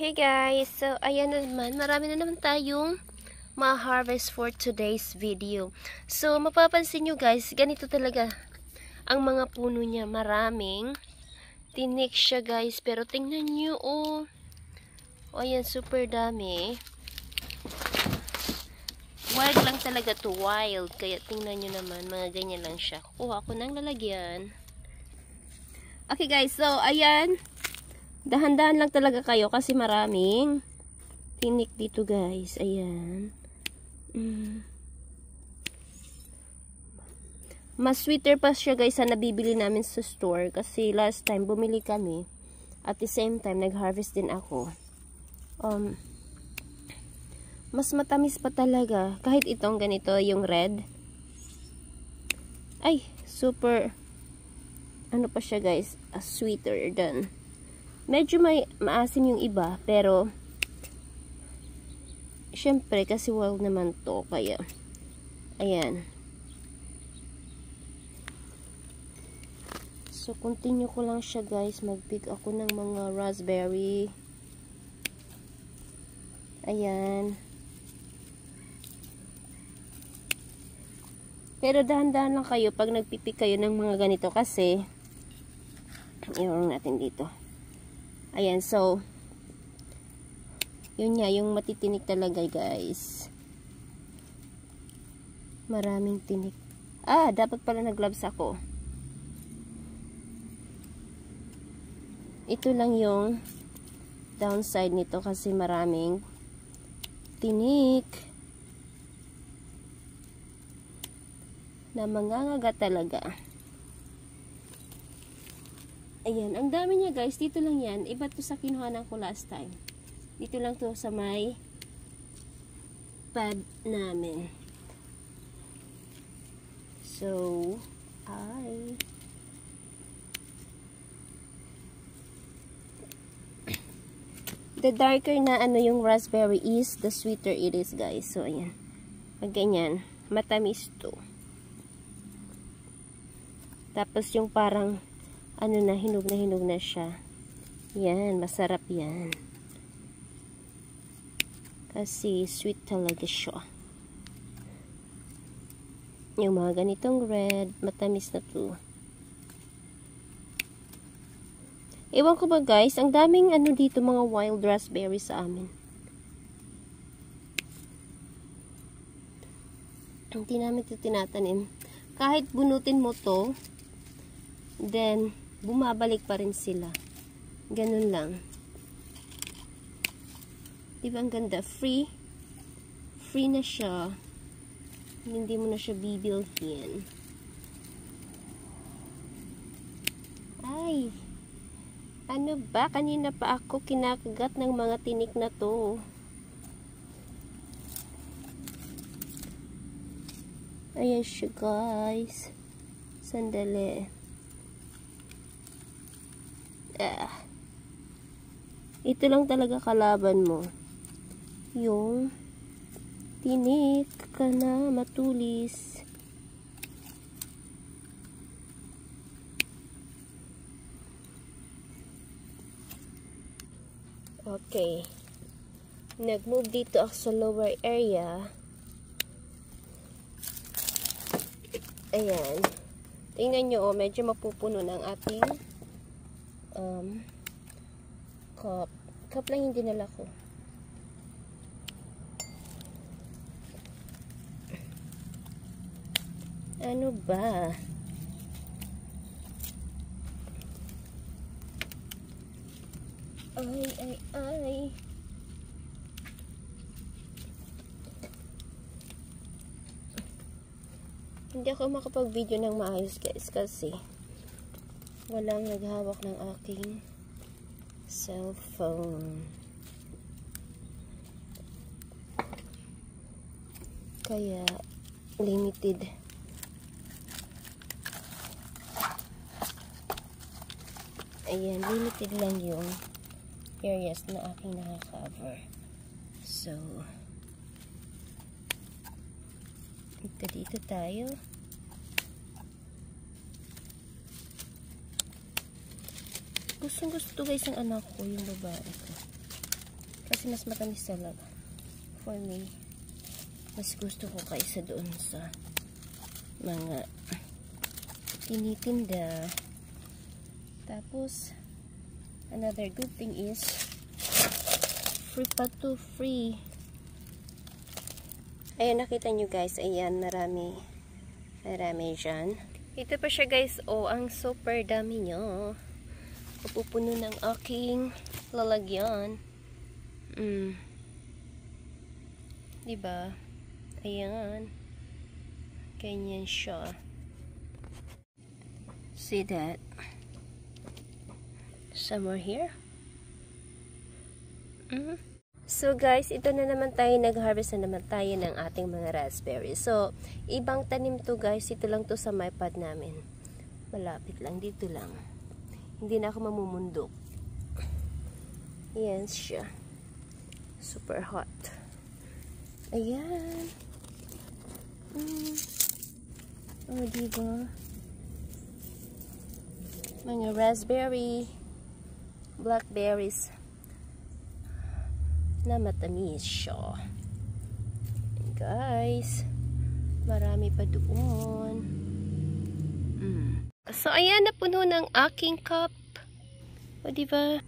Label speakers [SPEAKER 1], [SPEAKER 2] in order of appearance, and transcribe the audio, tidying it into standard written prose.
[SPEAKER 1] Hey guys, so ayan na naman, marami na naman tayong ma-harvest for today's video. So mapapansin nyo guys, ganito talaga ang mga puno niya, maraming tinik siya guys, pero tingnan nyo oh, ayan super dami. Wild lang talaga to, wild, kaya tingnan nyo naman, mga ganyan lang siya. Kuha ko ng lalagyan. Okay guys, so ayan, dahan-dahan lang talaga kayo kasi maraming tinik dito guys. Ayan. Mas sweeter pa siya guys sa nabibili namin sa store. Kasi last time bumili kami. At the same time nag-harvest din ako. Mas matamis pa talaga. Kahit itong ganito yung red. Ay, super ano pa siya guys. Sweeter than. Medyo may maasim yung iba, pero syempre kasi wild naman to, kaya ayan. So continue ko lang siya guys, mag-pick ako ng mga raspberry. Ayan. Pero dahan-dahan lang kayo pag nagpipick kayo ng mga ganito kasi iwan natin dito. Ayan, so yun nga, yung matitinik talaga guys. Maraming tinik. Dapat pala nag-gloves ako. Ito lang yung downside nito kasi maraming tinik na mangangagat talaga. Ayan, ang dami niya guys. Dito lang yan. Iba to sa kinuhanan ko last time. Dito lang to sa may pad namin. So, the darker na ano yung raspberry is, the sweeter it is guys. So, ayan. Pag ganyan, matamis to. Tapos yung parang ano na, hinog na siya. Yan, masarap yan. Kasi sweet talaga siya. Yung mga ganitong red, matamis na to. Ewan ko ba guys, ang daming ano dito, mga wild raspberry sa amin. Hindi namin ito tinatanim. Kahit bunutin mo to, then bumabalik pa rin sila. Ganun lang. Diba ang ganda? Free na siya. Hindi mo na siya bibilhin. Ay, ano ba? Kanina pa ako kinakagat ng mga tinik na to. Ayan siya guys. Sandali. Ito lang talaga kalaban mo. Yung tinik ka na matulis. Okay. Nag-move dito ako sa lower area. Ayan. Tingnan nyo, medyo mapupuno ng ating cup. Cup lang yung dinala ko. Ano ba? Ay. Hindi ako makapag-video ng maayos guys kasi walang naghawak ng aking cellphone. Kaya limited. Ayan, limited lang yung areas na aking naka-cover. So, dito tayo. Gustong gusto guys ng anak ko, yung babae ko. Kasi mas matamis talaga. For me, mas gusto ko kaysa doon sa mga tinitinda. Tapos, another good thing is free pa to free. Ayan, nakita nyo guys. Ayan, marami dyan. Ito pa siya guys. Oh, ang super dami nyo. Pupuno ng aking lalagyan. Diba? Ayan. Ganyan siya. See that? Somewhere here. So guys, ito na naman tayo, nag-harvest na naman tayo ng ating mga raspberries. So, ibang tanim to guys, ito lang to sa my pad namin. Malapit lang, dito lang. Hindi na ako mamumundok. Ayan siya. Super hot. Ayan. Oh, diba? Mga raspberry, blackberries na matamis siya. And guys, marami pa doon. So, ayan, napuno ng aking cup. O, diba?